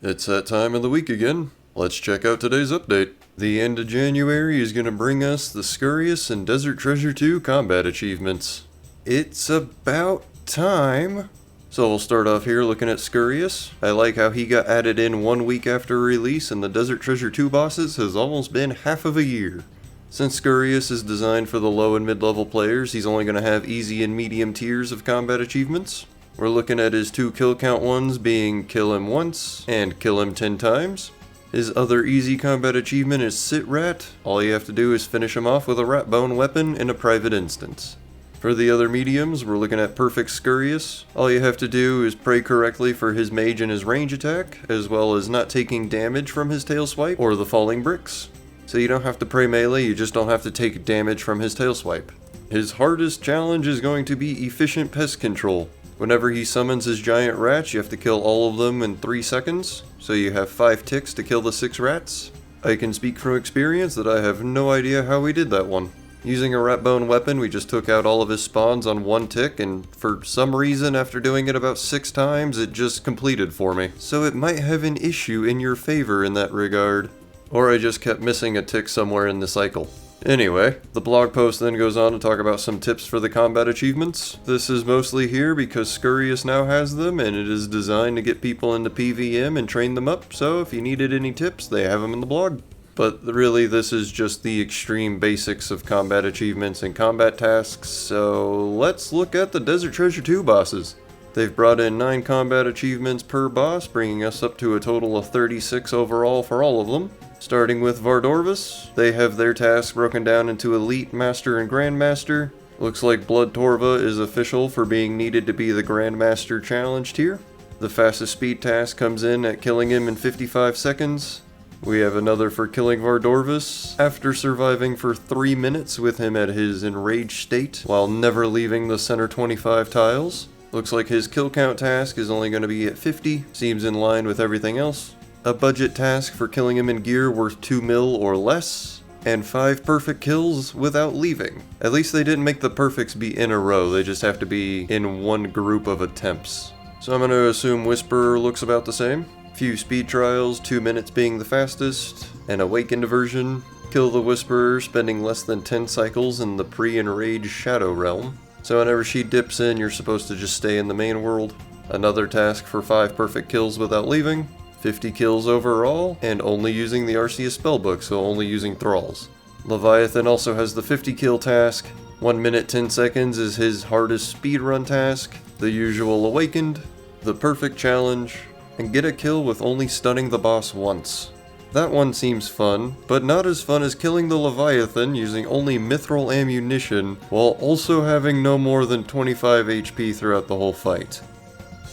It's that time of the week again. Let's check out today's update. The end of January is going to bring us the Scurrius and Desert Treasure 2 combat achievements. It's about time. So we'll start off here looking at Scurrius. I like how he got added in 1 week after release, and the Desert Treasure 2 bosses has almost been half of a year. Since Scurrius is designed for the low and mid-level players, he's only going to have easy and medium tiers of combat achievements. We're looking at his 2 kill count ones being kill him once and kill him 10 times. His other easy combat achievement is Sit Rat. All you have to do is finish him off with a rat bone weapon in a private instance. For the other mediums, we're looking at Perfect Scurrius. All you have to do is pray correctly for his mage and his range attack, as well as not taking damage from his tail swipe or the falling bricks. So you don't have to pray melee, you just don't have to take damage from his tail swipe. His hardest challenge is going to be Efficient Pest Control. Whenever he summons his giant rats, you have to kill all of them in 3 seconds, so you have 5 ticks to kill the 6 rats. I can speak from experience that I have no idea how we did that one. Using a rat bone weapon, we just took out all of his spawns on 1 tick, and for some reason, after doing it about 6 times, it just completed for me. So it might have an issue in your favor in that regard. Or I just kept missing a tick somewhere in the cycle. Anyway, the blog post then goes on to talk about some tips for the combat achievements. This is mostly here because Scurrius now has them, and it is designed to get people into PvM and train them up, so if you needed any tips, they have them in the blog. But really, this is just the extreme basics of combat achievements and combat tasks, so let's look at the Desert Treasure 2 bosses. They've brought in 9 combat achievements per boss, bringing us up to a total of 36 overall for all of them. Starting with Vardorvis, they have their tasks broken down into Elite, Master, and Grandmaster. Looks like Blood Torva is official for being needed to be the Grandmaster challenge tier. The fastest speed task comes in at killing him in 55 seconds. We have another for killing Vardorvis after surviving for 3 minutes with him at his enraged state while never leaving the center 25 tiles. Looks like his kill count task is only going to be at 50, seems in line with everything else. A budget task for killing him in gear worth 2 mil or less, and 5 perfect kills without leaving. At least they didn't make the perfects be in a row, they just have to be in one group of attempts. So I'm going to assume Whisperer looks about the same. Few speed trials, 2 minutes being the fastest. An awakened version, kill the Whisperer spending less than 10 cycles in the pre-enraged Shadow Realm. So whenever she dips in, you're supposed to just stay in the main world. Another task for 5 perfect kills without leaving. 50 kills overall, and only using the Arceus spellbook, so only using Thralls. Leviathan also has the 50 kill task. 1 minute 10 seconds is his hardest speedrun task. The usual Awakened, the perfect challenge, and get a kill with only stunning the boss once. That one seems fun, but not as fun as killing the Leviathan using only mithril ammunition while also having no more than 25 HP throughout the whole fight.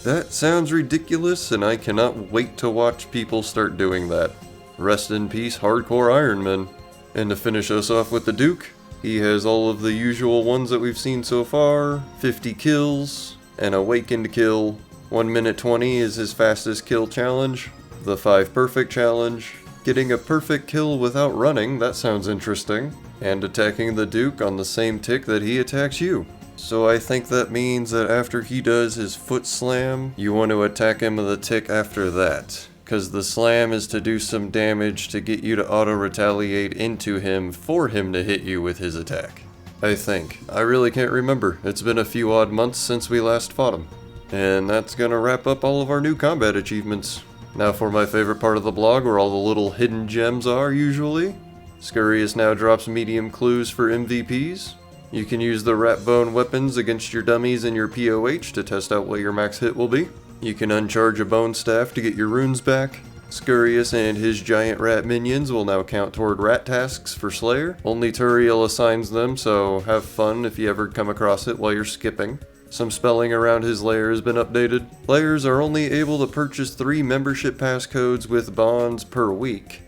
That sounds ridiculous, and I cannot wait to watch people start doing that. Rest in peace, Hardcore Ironman. And to finish us off with the Duke, he has all of the usual ones that we've seen so far, 50 kills, an awakened kill, 1 minute 20 is his fastest kill challenge, the 5 perfect challenge, getting a perfect kill without running, that sounds interesting, and attacking the Duke on the same tick that he attacks you. So I think that means that after he does his foot slam, you want to attack him with a tick after that. Because the slam is to do some damage to get you to auto-retaliate into him for him to hit you with his attack. I think. I really can't remember. It's been a few odd months since we last fought him. And that's gonna wrap up all of our new combat achievements. Now for my favorite part of the blog, where all the little hidden gems are usually. Scurrius now drops medium clues for MVPs. You can use the rat bone weapons against your dummies and your POH to test out what your max hit will be. You can uncharge a bone staff to get your runes back. Scurrius and his giant rat minions will now count toward rat tasks for Slayer. Only Turiel assigns them, so have fun if you ever come across it while you're skipping. Some spelling around his lair has been updated. Players are only able to purchase 3 membership passcodes with bonds per week.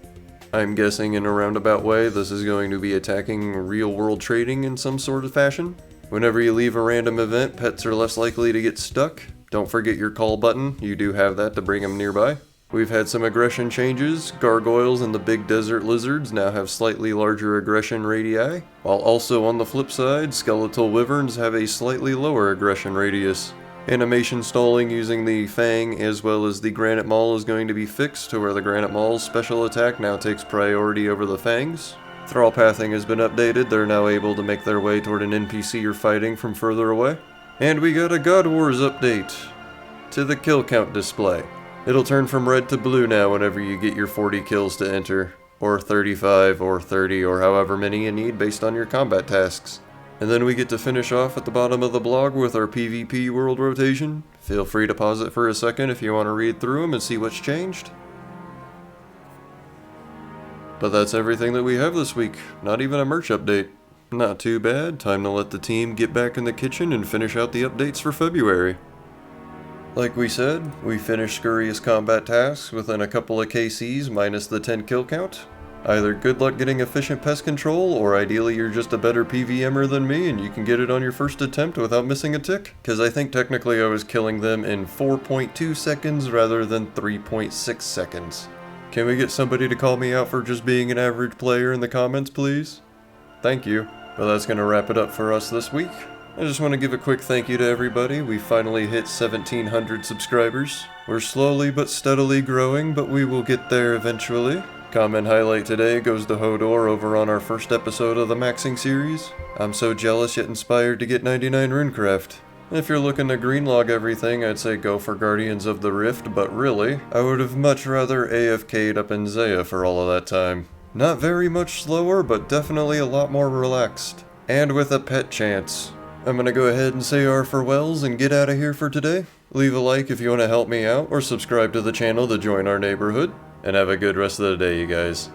I'm guessing in a roundabout way this is going to be attacking real-world trading in some sort of fashion. Whenever you leave a random event, pets are less likely to get stuck. Don't forget your call button, you do have that to bring them nearby. We've had some aggression changes. Gargoyles and the big desert lizards now have slightly larger aggression radii, while also on the flip side, skeletal wyverns have a slightly lower aggression radius. Animation stalling using the Fang as well as the Granite Maul is going to be fixed to where the Granite Maul's special attack now takes priority over the Fangs. Thrall pathing has been updated, they're now able to make their way toward an NPC you're fighting from further away. And we got a God Wars update to the kill count display. It'll turn from red to blue now whenever you get your 40 kills to enter, or 35 or 30 or however many you need based on your combat tasks. And then we get to finish off at the bottom of the blog with our PvP world rotation. Feel free to pause it for a second if you want to read through them and see what's changed. But that's everything that we have this week, not even a merch update. Not too bad, time to let the team get back in the kitchen and finish out the updates for February. Like we said, we finished Scurrius combat tasks within a couple of KCs minus the 10 kill count. Either good luck getting efficient pest control, or ideally you're just a better PVMer than me and you can get it on your first attempt without missing a tick. Cause I think technically I was killing them in 4.2 seconds rather than 3.6 seconds. Can we get somebody to call me out for just being an average player in the comments, please? Thank you. Well, that's gonna wrap it up for us this week. I just want to give a quick thank you to everybody. We finally hit 1,700 subscribers. We're slowly but steadily growing, but we will get there eventually. Comment highlight today goes to Hodor over on our first episode of the Maxing series. I'm so jealous yet inspired to get 99 Runecraft. If you're looking to greenlog everything, I'd say go for Guardians of the Rift, but really, I would have much rather AFK'd up in Zaya for all of that time. Not very much slower, but definitely a lot more relaxed. And with a pet chance. I'm gonna go ahead and say our farewells and get out of here for today. Leave a like if you want to help me out, or subscribe to the channel to join our neighborhood. And have a good rest of the day, you guys.